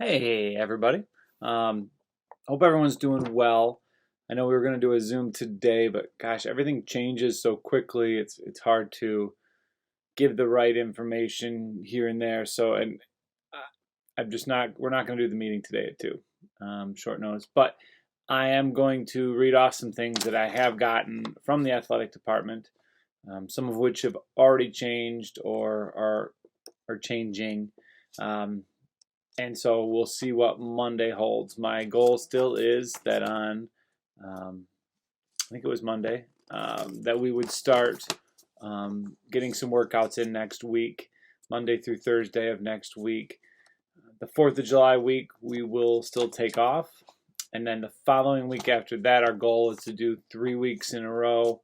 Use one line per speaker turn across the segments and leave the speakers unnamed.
Hey everybody. Um, Hope everyone's doing well. I know we were going to do a Zoom today, but gosh, everything changes so quickly. It's hard to give the right information here and there. I'm just not. We're not going to do the meeting today at 2, short notice. But I am going to read off some things that I have gotten from the athletic department, some of which have already changed or are changing. Um, and so we'll see what Monday holds. My goal still is that um, I think it was Monday, that we would start getting some workouts in next week, Monday through Thursday of next week. The 4th of July week, we will still take off. And then the following week after that, our goal is to do 3 weeks in a row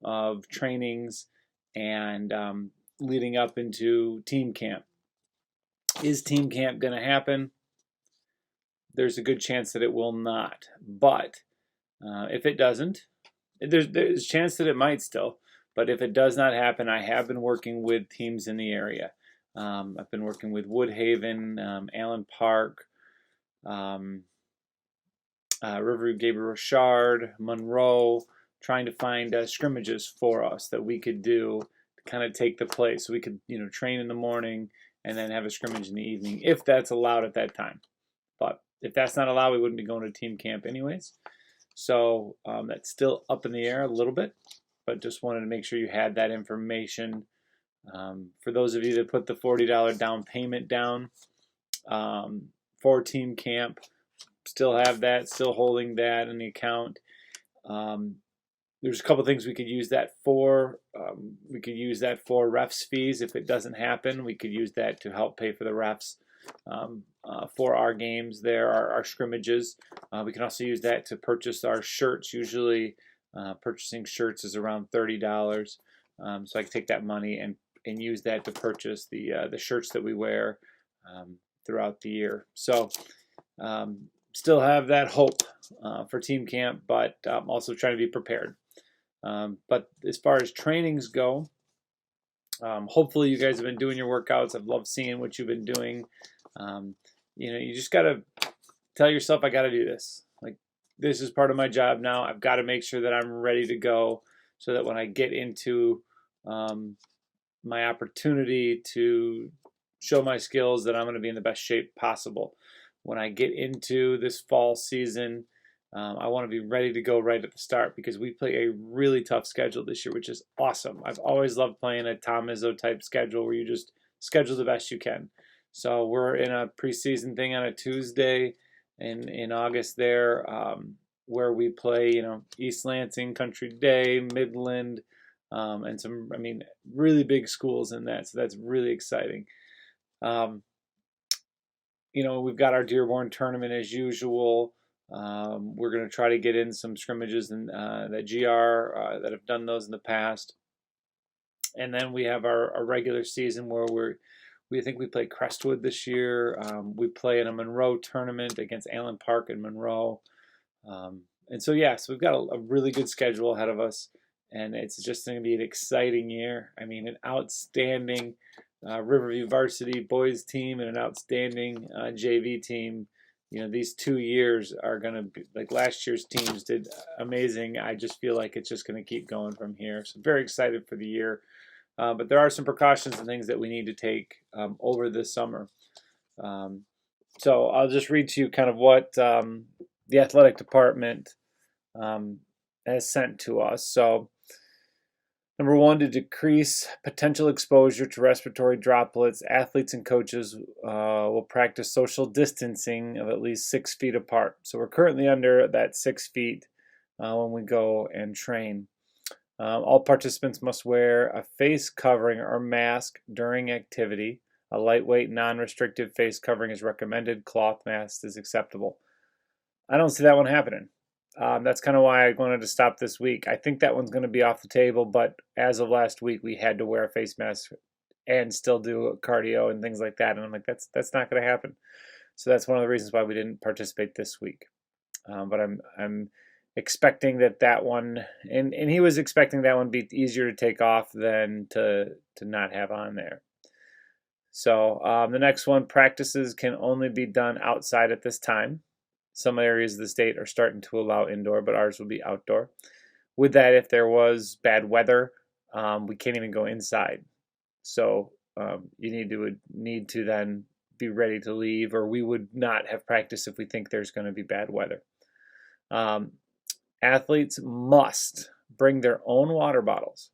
of trainings and leading up into team camp. Is team camp going to happen? There's a good chance that it will not. But if it doesn't, there's a chance that it might still. But if it does not happen, I have been working with teams in the area. I've been working with Woodhaven, Allen Park, um, Riverview, Gabriel Richard, Monroe, trying to find scrimmages for us that we could do to kind of take the place. So we could, train in the morning and then have a scrimmage in the evening if that's allowed at that time. But if that's not allowed, we wouldn't be going to team camp anyways. So that's still up in the air a little bit, but just wanted to make sure you had that information. For those of you that put the $40 down payment down for team camp, still have that, still holding that in the account. There's a couple things we could use that for. We could use that for refs fees. If it doesn't happen, we could use that to help pay for the refs for our games there, our scrimmages. We can also use that to purchase our shirts. Usually purchasing shirts is around $30. So I can take that money and use that to purchase the shirts that we wear throughout the year. So still have that hope for team camp, but also trying to be prepared. But as far as trainings go, hopefully you guys have been doing your workouts. I've loved seeing what you've been doing. You just got to tell yourself, I got to do this. Like, this is part of my job now. I've got to make sure that I'm ready to go so that when I get into my opportunity to show my skills, that I'm going to be in the best shape possible. When I get into this fall season, I want to be ready to go right at the start because we play a really tough schedule this year, which is awesome. I've always loved playing a Tom Izzo type schedule where you just schedule the best you can. So we're in a preseason thing on a Tuesday in August there, where we play, East Lansing, Country Day, Midland, and some, really big schools in that. So that's really exciting. We've got our Dearborn tournament as usual. We're going to try to get in some scrimmages and that GR that have done those in the past. And then we have our regular season where we think we play Crestwood this year. We play in a Monroe tournament against Allen Park and Monroe. And so we've got a really good schedule ahead of us. And it's just going to be an exciting year. An outstanding Riverview varsity boys team and an outstanding JV team. These 2 years are going to be like last year's teams did amazing. I just feel like it's just going to keep going from here. So very excited for the year. But there are some precautions and things that we need to take over this summer. So I'll just read to you kind of what the athletic department has sent to us. So number 1, to decrease potential exposure to respiratory droplets, athletes and coaches will practice social distancing of at least 6 feet apart. So we're currently under that 6 feet when we go and train. All participants must wear a face covering or mask during activity. A lightweight, non-restrictive face covering is recommended. Cloth mask is acceptable. I don't see that one happening. That's kind of why I wanted to stop this week. I think that one's going to be off the table, but as of last week, we had to wear a face mask and still do cardio and things like that. And I'm like, that's not going to happen. So that's one of the reasons why we didn't participate this week. But I'm expecting that one, and he was expecting that one be easier to take off than to not have on there. So the next one, practices can only be done outside at this time. Some areas of the state are starting to allow indoor, but ours will be outdoor. With that, if there was bad weather, we can't even go inside. So you need to then be ready to leave, or we would not have practice if we think there's going to be bad weather. Athletes must bring their own water bottles.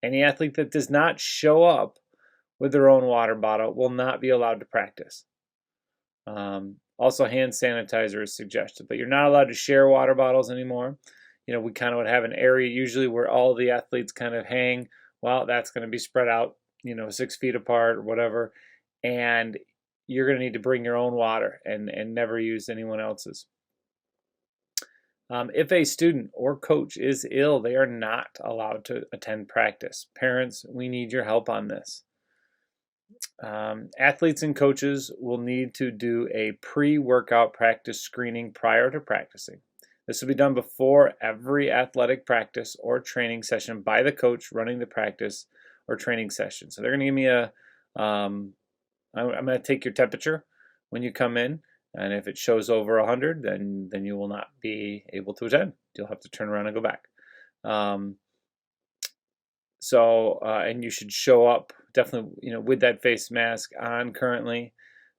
Any athlete that does not show up with their own water bottle will not be allowed to practice. Also, hand sanitizer is suggested, but you're not allowed to share water bottles anymore. We kind of would have an area usually where all the athletes kind of hang. Well, that's going to be spread out, 6 feet apart or whatever. And you're going to need to bring your own water and never use anyone else's. If a student or coach is ill, they are not allowed to attend practice. Parents, we need your help on this. Athletes and coaches will need to do a pre-workout practice screening prior to practicing. This will be done before every athletic practice or training session by the coach running the practice or training session. So they're going to give me I'm going to take your temperature when you come in, and if it shows over 100, then you will not be able to attend. You'll have to turn around and go back. And you should show up definitely, with that face mask on currently,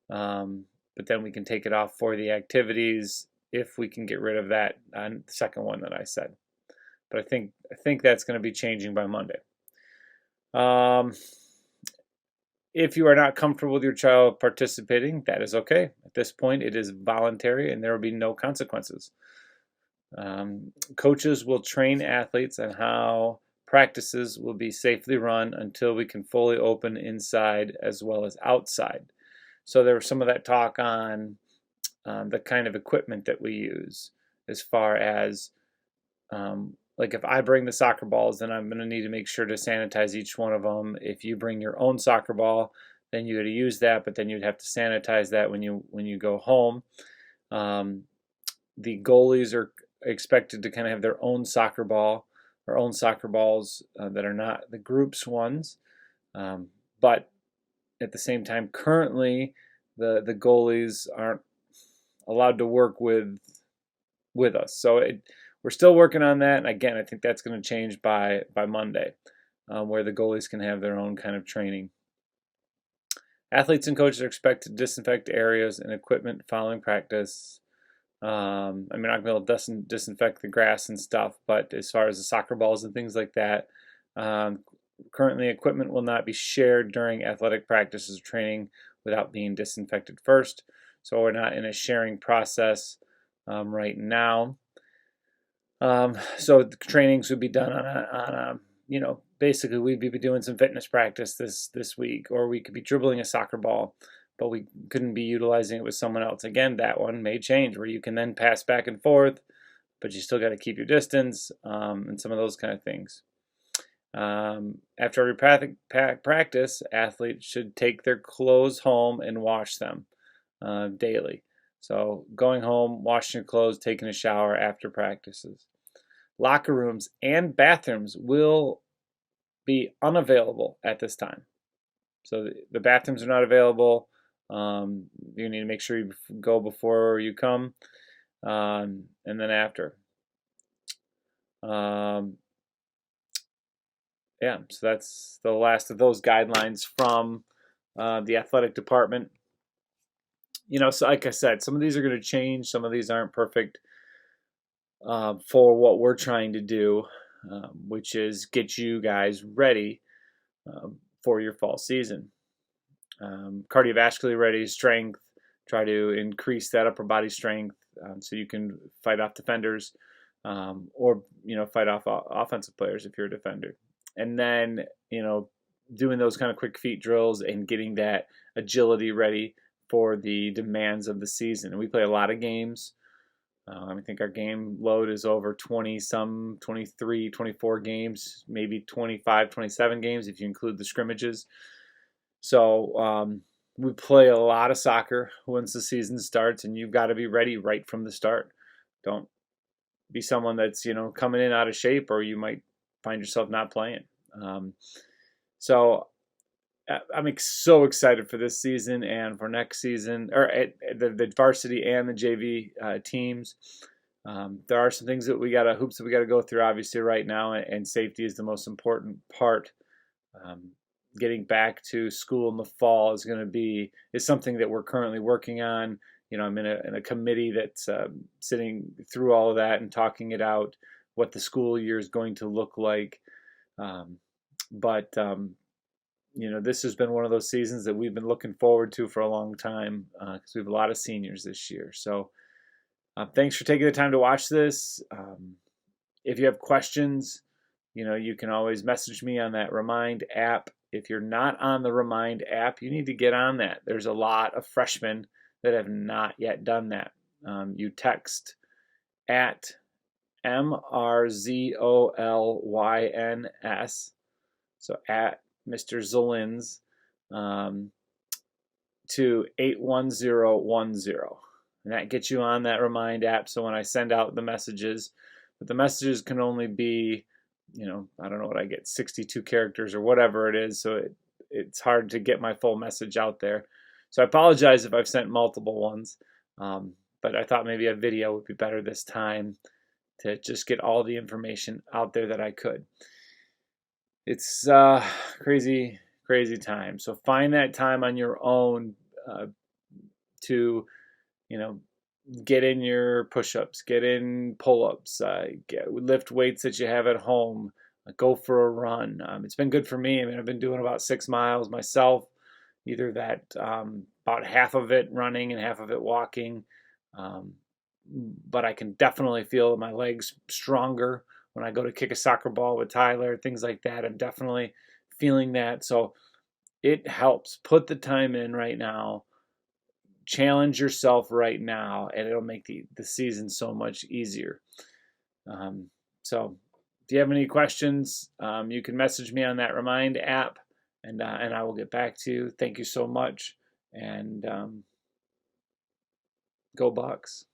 but then we can take it off for the activities if we can get rid of that on the second one that I said. But I think that's going to be changing by Monday. If you are not comfortable with your child participating, that is okay. At this point, it is voluntary and there will be no consequences. Coaches will train athletes on how practices will be safely run until we can fully open inside as well as outside. So there was some of that talk on the kind of equipment that we use, as far as like if I bring the soccer balls, then I'm going to need to make sure to sanitize each one of them. If you bring your own soccer ball, then you got to use that, but then you'd have to sanitize that when you go home. The goalies are expected to kind of have their own soccer ball, or own soccer balls that are not the group's ones. But at the same time, currently the goalies aren't allowed to work with us. So we're still working on that. And again, I think that's going to change by Monday, where the goalies can have their own kind of training. Athletes and coaches are expected to disinfect areas and equipment following practice. I'm not going to be able to disinfect the grass and stuff, but as far as the soccer balls and things like that, currently equipment will not be shared during athletic practices or training without being disinfected first. So we're not in a sharing process right now. So the trainings would be done on a basically we'd be doing some fitness practice this week, or we could be dribbling a soccer ball, but we couldn't be utilizing it with someone else. Again, that one may change where you can then pass back and forth, but you still got to keep your distance and some of those kind of things. After every practice, athletes should take their clothes home and wash them daily. So going home, washing your clothes, taking a shower after practices. Locker rooms and bathrooms will be unavailable at this time. So the bathrooms are not available. You need to make sure you go before you come, and then after. So that's the last of those guidelines from the athletic department. So like I said, some of these are going to change. Some of these aren't perfect for what we're trying to do, which is get you guys ready for your fall season. Cardiovascularly ready, strength, try to increase that upper body strength so you can fight off defenders or fight off offensive players if you're a defender. And then doing those kind of quick feet drills and getting that agility ready for the demands of the season. And we play a lot of games. I think our game load is over 23, 24 games, maybe 25, 27 games if you include the scrimmages. So we play a lot of soccer once the season starts, and you've got to be ready right from the start. Don't be someone that's coming in out of shape, or you might find yourself not playing. So I'm so excited for this season and for next season, or the varsity and the JV teams. There are some things that hoops that we got to go through, obviously, right now, and safety is the most important part. Getting back to school in the fall is something that we're currently working on. I'm in a committee that's sitting through all of that and talking it out, what the school year is going to look like. But this has been one of those seasons that we've been looking forward to for a long time because we have a lot of seniors this year. So thanks for taking the time to watch this. If you have questions, you can always message me on that Remind app. If you're not on the Remind app, you need to get on that. There's a lot of freshmen that have not yet done that. You text at MRZOLYNS, so at Mr. Zolins, to 81010. And that gets you on that Remind app. So when I send out the messages, but the messages can only be, I don't know what I get, 62 characters or whatever it is. So it's hard to get my full message out there. So I apologize if I've sent multiple ones. But I thought maybe a video would be better this time to just get all the information out there that I could. It's crazy time. So find that time on your own to, get in your push-ups, get in pull-ups, lift weights that you have at home, go for a run. It's been good for me. I mean, I've been doing about 6 miles myself, either that about half of it running and half of it walking. But I can definitely feel my legs stronger when I go to kick a soccer ball with Tyler, things like that. I'm definitely feeling that. So it helps. Put the time in right now. Challenge yourself right now, and it'll make the season so much easier. So if you have any questions, you can message me on that Remind app, and I will get back to you. Thank you so much, and go Bucks.